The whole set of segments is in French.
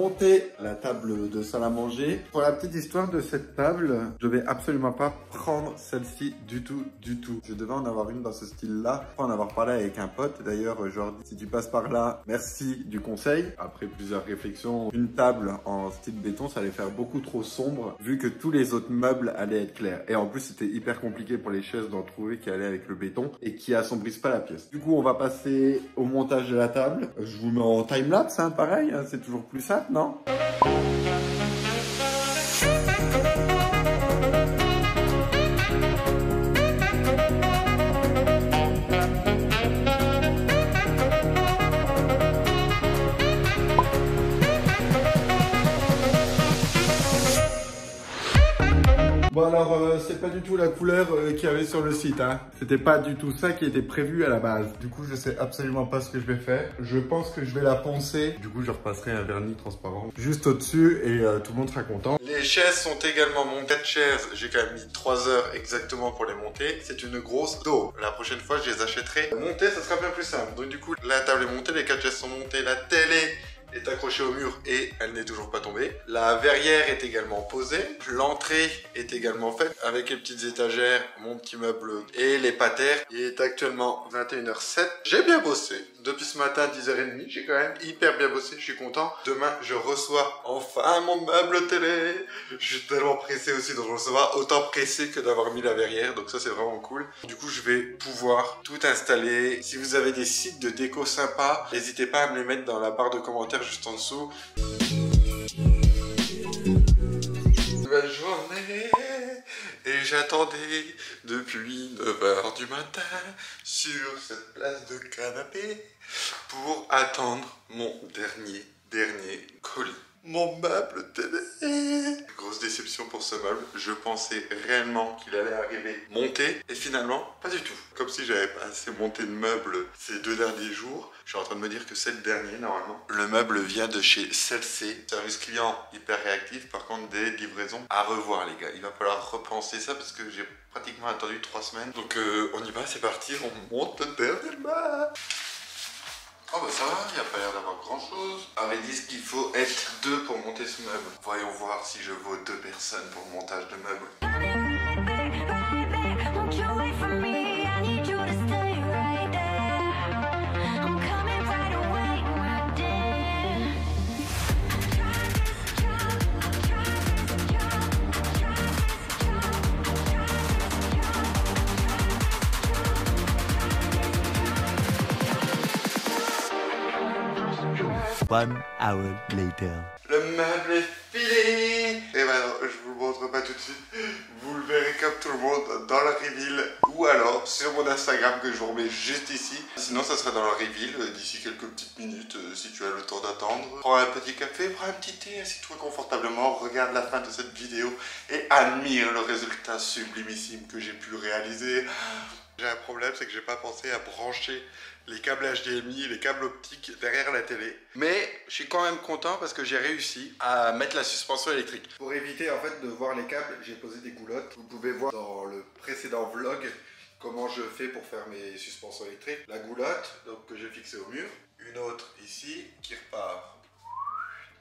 monter la table de salle à manger. Pour la petite histoire de cette table, je vais absolument pas prendre celle-ci du tout. Je devais en avoir une dans ce style-là. Pour en avoir parlé avec un pote. D'ailleurs, Jordi, si tu passes par là, merci du conseil. Après plusieurs réflexions, une table en style béton, ça allait faire beaucoup trop sombre vu que tous les autres meubles allaient être clairs. Et en plus, c'était hyper compliqué pour les chaises d'en trouver qui allaient avec le béton et qui assombrissent pas la pièce. Du coup, on va passer au montage de la table. Je vous mets en timelapse, hein, pareil, hein, c'est toujours plus simple, non? Bon alors, c'est pas du tout la couleur qu'il y avait sur le site, hein. C'était pas du tout ça qui était prévu à la base. Du coup, je sais absolument pas ce que je vais faire. Je pense que je vais la poncer. Du coup, je repasserai un vernis transparent juste au-dessus et tout le monde sera content. Les chaises sont également montées. 4 chaises, j'ai quand même mis 3 heures exactement pour les monter. C'est une grosse daube. La prochaine fois, je les achèterai. Monter, ça sera bien plus simple. Donc du coup, la table est montée, les 4 chaises sont montées, la télé est accrochée au mur et elle n'est toujours pas tombée. La verrière est également posée. L'entrée est également faite avec les petites étagères, mon petit meuble et les patères. Il est actuellement 21h07. J'ai bien bossé. Depuis ce matin, 10h30, j'ai quand même hyper bien bossé. Je suis content. Demain, je reçois enfin mon meuble télé. Je suis tellement pressé aussi de le recevoir. Autant pressé que d'avoir mis la verrière. Donc ça, c'est vraiment cool. Du coup, je vais pouvoir tout installer. Si vous avez des sites de déco sympas, n'hésitez pas à me les mettre dans la barre de commentaires juste en dessous. Belle journée et j'attendais depuis 9h du matin sur cette place de canapé pour attendre mon dernier colis. Mon meuble télé. Grosse déception pour ce meuble. Je pensais réellement qu'il allait arriver monté et finalement pas du tout. Comme si j'avais pas assez monté de meubles ces 2 derniers jours. Je suis en train de me dire que c'est le dernier normalement. Le meuble vient de chez CLC. Service client hyper réactif. Par contre des livraisons à revoir les gars. Il va falloir repenser ça parce que j'ai pratiquement attendu 3 semaines. Donc on y va, c'est parti. On monte le dernier meuble. Oh bah ça va, il n'y a pas l'air d'avoir grand chose. Alors ils disent qu'il faut être 2 pour monter ce meuble. Voyons voir si je vaux 2 personnes pour le montage de meubles. One hour later. Le meuble est filé. Et maintenant, je vous le montre pas tout de suite. Vous le verrez comme tout le monde dans la reveal ou alors sur mon Instagram que je vous remets juste ici. Sinon, ça sera dans la reveal d'ici quelques petites minutes si tu as le temps d'attendre. Prends un petit café, prends un petit thé, assis-toi confortablement, regarde la fin de cette vidéo et admire le résultat sublimissime que j'ai pu réaliser. J'ai un problème, c'est que j'ai pas pensé à brancher les câbles HDMI et les câbles optiques derrière la télé. Mais je suis quand même content parce que j'ai réussi à mettre la suspension électrique. Pour éviter en fait de voir les câbles, j'ai posé des goulottes. Vous pouvez voir dans le précédent vlog comment je fais pour faire mes suspensions électriques. La goulotte donc, que j'ai fixée au mur, une autre ici qui repart.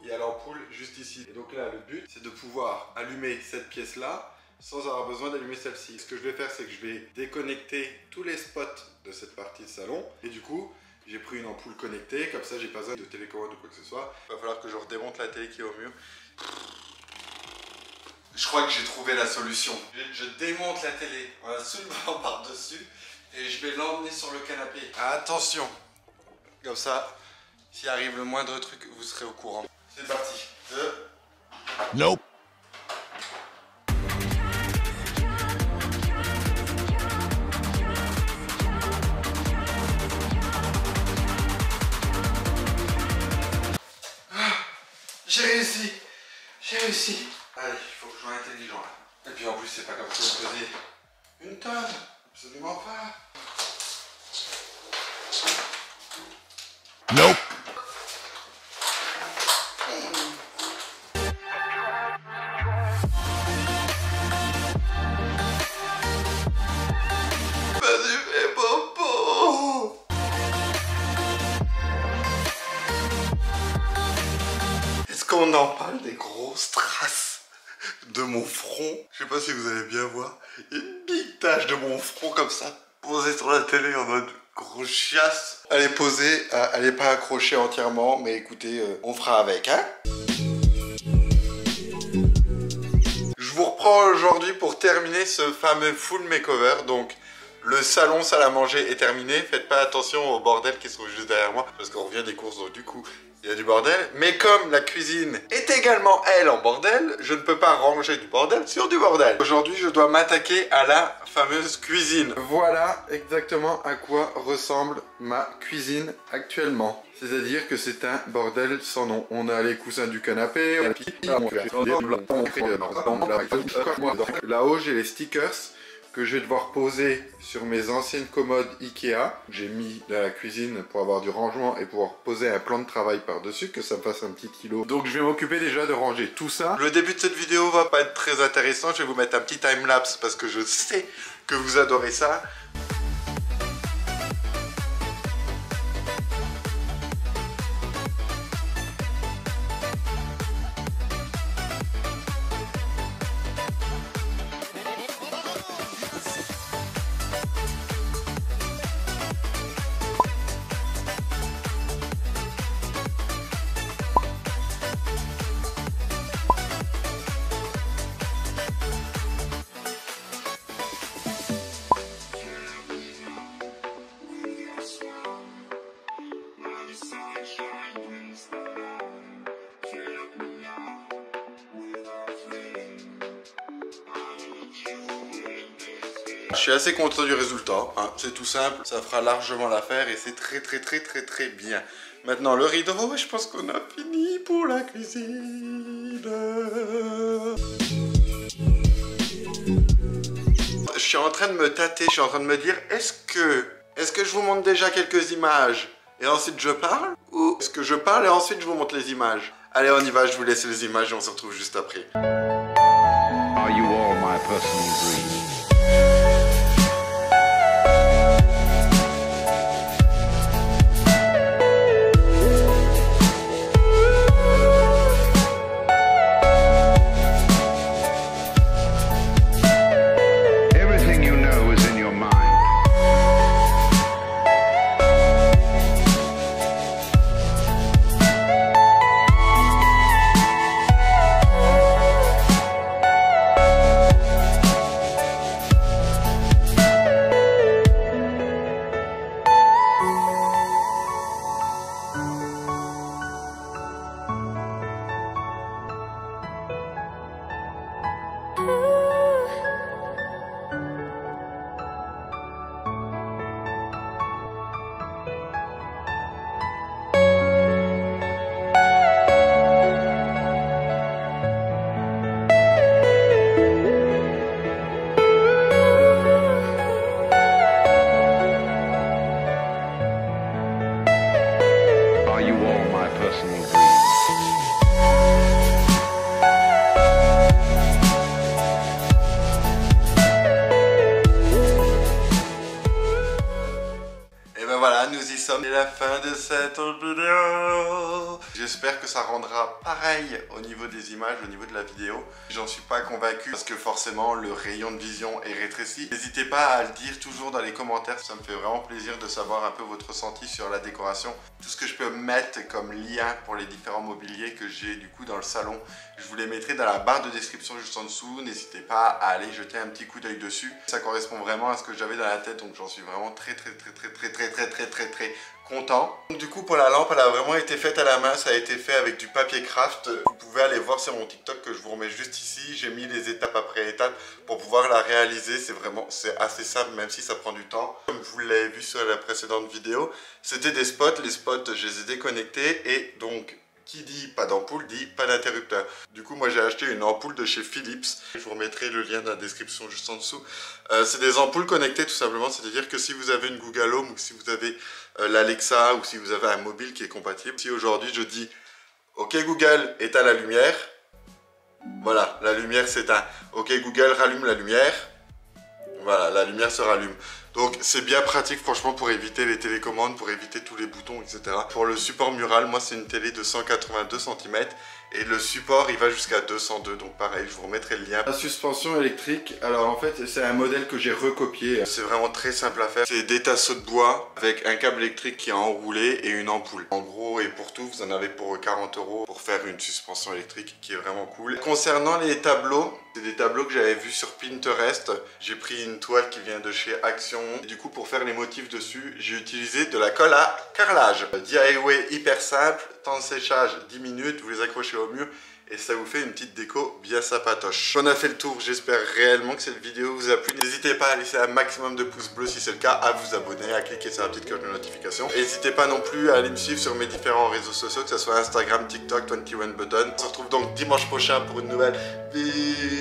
Il y a l'ampoule juste ici. Et donc là, le but, c'est de pouvoir allumer cette pièce-là sans avoir besoin d'allumer celle-ci. Ce que je vais faire, c'est que je vais déconnecter tous les spots de cette partie de salon. Et du coup, j'ai pris une ampoule connectée. Comme ça, j'ai pas besoin de télécommande ou quoi que ce soit. Il va falloir que je redémonte la télé qui est au mur. Je crois que j'ai trouvé la solution. Je démonte la télé en la soulevant par-dessus et je vais l'emmener sur le canapé. Attention! Comme ça, s'il arrive le moindre truc, vous serez au courant. C'est parti. Nope. J'ai réussi. J'ai réussi. Allez, il faut que je sois intelligent là. Et puis en plus, c'est pas comme si on faisait une tonne. Absolument pas. Nope. Vas-y, fais popo. Let's qu'on en parle des grosses traces de mon front. Je sais pas si vous allez bien voir. Il y a une big tache de mon front comme ça, posée sur la télé en mode gros chiasse. Elle est posée, elle n'est pas accrochée entièrement, mais écoutez, on fera avec, hein. Je vous reprends aujourd'hui pour terminer ce fameux full makeover. Donc, le salon salle à manger est terminé. Faites pas attention au bordel qui se trouve juste derrière moi, parce qu'on revient des courses, donc du coup, il y a du bordel. Mais comme la cuisine est également, elle, en bordel, je ne peux pas ranger du bordel sur du bordel. Aujourd'hui, je dois m'attaquer à la fameuse cuisine. Voilà exactement à quoi ressemble ma cuisine actuellement. C'est-à-dire que c'est un bordel sans nom. On a les coussins du canapé, là-haut, j'ai les stickers que je vais devoir poser sur mes anciennes commodes Ikea. J'ai mis dans la cuisine pour avoir du rangement et pouvoir poser un plan de travail par-dessus, que ça me fasse un petit kilo. Donc je vais m'occuper déjà de ranger tout ça. Le début de cette vidéo va pas être très intéressant, je vais vous mettre un petit time-lapse parce que je sais que vous adorez ça. Je suis assez content du résultat, hein. C'est tout simple, ça fera largement l'affaire et c'est très bien. Maintenant le rideau, je pense qu'on a fini pour la cuisine. Je suis en train de me tâter, je suis en train de me dire, est-ce que je vous montre déjà quelques images et ensuite je parle? Ou est-ce que je parle et ensuite je vous montre les images? Allez, on y va, je vous laisse les images et on se retrouve juste après. Are you all my personal dreams? C'est la fin de cette vidéo. J'espère que ça rendra pareil au niveau des images, au niveau de la vidéo. J'en suis pas convaincu parce que forcément le rayon de vision est rétréci. N'hésitez pas à le dire toujours dans les commentaires, ça me fait vraiment plaisir de savoir un peu votre ressenti sur la décoration. Tout ce que je peux mettre comme lien pour les différents mobiliers que j'ai du coup dans le salon, je vous les mettrai dans la barre de description juste en dessous. N'hésitez pas à aller jeter un petit coup d'œil dessus. Ça correspond vraiment à ce que j'avais dans la tête, donc j'en suis vraiment très content. Donc, du coup pour la lampe, elle a vraiment été faite à la main, ça a été fait avec du papier craft. Vous pouvez aller voir sur mon TikTok que je vous remets juste ici. J'ai mis les étape après étape pour pouvoir la réaliser. C'est assez simple même si ça prend du temps. Comme vous l'avez vu sur la précédente vidéo, c'était des spots. Les spots, je les ai déconnectés et donc qui dit pas d'ampoule dit pas d'interrupteur. Du coup, moi j'ai acheté une ampoule de chez Philips. Je vous remettrai le lien dans la description juste en dessous. C'est des ampoules connectées tout simplement. C'est-à-dire que si vous avez une Google Home ou si vous avez l'Alexa ou si vous avez un mobile qui est compatible. Si aujourd'hui je dis OK Google, éteins la lumière. Voilà, la lumière s'éteint. OK Google, rallume la lumière. Voilà, la lumière se rallume. Donc c'est bien pratique franchement pour éviter les télécommandes, pour éviter tous les boutons, etc. Pour le support mural, moi c'est une télé de 182 cm. Et le support il va jusqu'à 202, donc pareil, je vous remettrai le lien. La suspension électrique, alors en fait c'est un modèle que j'ai recopié. C'est vraiment très simple à faire. C'est des tasseaux de bois avec un câble électrique qui est enroulé et une ampoule. En gros et pour tout, vous en avez pour 40 € pour faire une suspension électrique qui est vraiment cool. Concernant les tableaux, c'est des tableaux que j'avais vus sur Pinterest. J'ai pris une toile qui vient de chez Action. Et du coup pour faire les motifs dessus, j'ai utilisé de la colle à carrelage. DIY hyper simple, temps de séchage 10 minutes, vous les accrochez au mur et ça vous fait une petite déco bien sympatoche. On a fait le tour, j'espère réellement que cette vidéo vous a plu. N'hésitez pas à laisser un maximum de pouces bleus si c'est le cas, à vous abonner, à cliquer sur la petite cloche de notification. N'hésitez pas non plus à aller me suivre sur mes différents réseaux sociaux, que ce soit Instagram, TikTok, 21 Button. On se retrouve donc dimanche prochain pour une nouvelle vidéo.